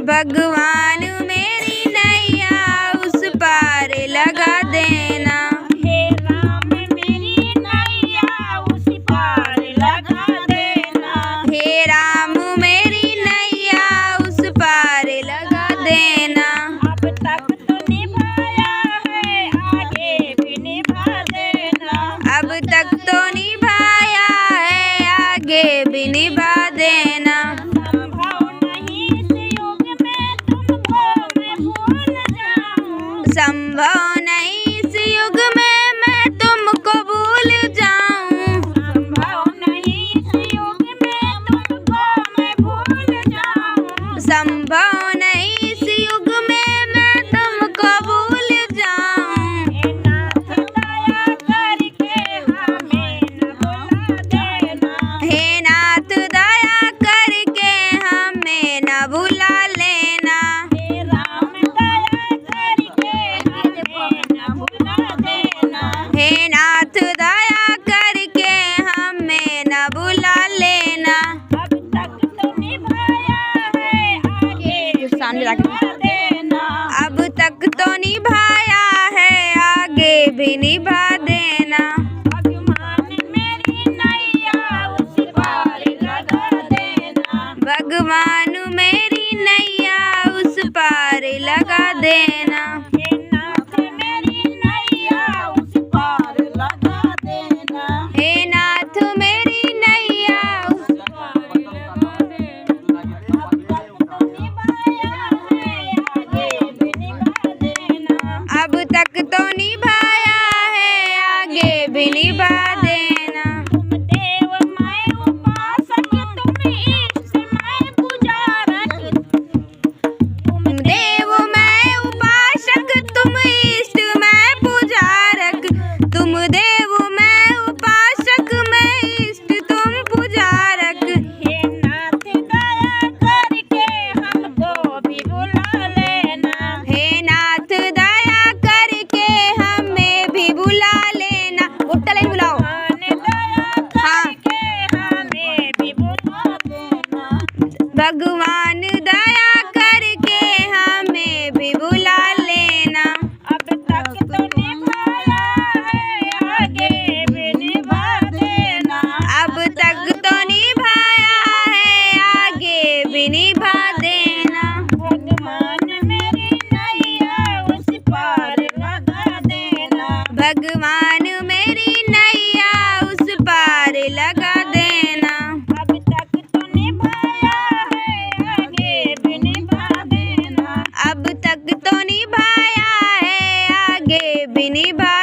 भगवान मेरी नैया उस पार लगा देना। हे राम मेरी नैया उस पार लगा देना। हे राम मेरी नैया उस पार लगा देना। अब तक तो निभाया है आगे भी निभा देना। अब तक तो निभाया है आगे भी निभा देना। संभव नहीं इस युग में मैं तुमको भूल जाऊं। संभव नहीं इस युग में मैं तुमको भूल जाऊं। संभव नहीं इस युग में मैं तुमको भूल जाऊं। हे नाथ दया करके हमें न भुला देना। हे नाथ दया करके हमें न भुला लेना। हे राम दया करके हमें न भुला देना। हे नाथ दया करके हमें न भुला लेना। अब तक तो निभाया है आगे सामने रख निभा देना। अब तक तो निभाया है आगे भी निभा देना। भगवान मेरी नैया उस पार लगा देना। भगवान मेरी नैया उस पार लगा देना। हे नाथ मेरी नैया उस पार लगा देना। हे नाथ मेरी नैया उस पार लगा देना। अब तक तो निभाया है आगे भी निभा देना। अब तक तो निभाया है आगे भी निभा देना। तुम देव मैं उपासक तुम इष्ट मैं पुजारक। तुम देव मैं उपासक तुम इष्ट मैं पुजारक। तुम देव मैं उपासक मैं इष्ट तुम पुजारक। हे नाथ दया करके हमको भी बुला लेना। हे नाथ दया करके हमें भी बुला लेना। उठा लाइन बुलाओ। भगवान दया करके हमें भी बुला देना। भगवान दया करके हमें भी बुला लेना। अब तक तो निभाया है आगे भी निभा देना। अब तक तो निभाया है आगे भी निभा देना। भगवान मेरी नैया उस पार लगा देना। भगवान मेरी नैया उस पार लगा देना। अब तक तो निभाया है आगे भी निभा देना। अब तक तो निभाया है आगे भी निभा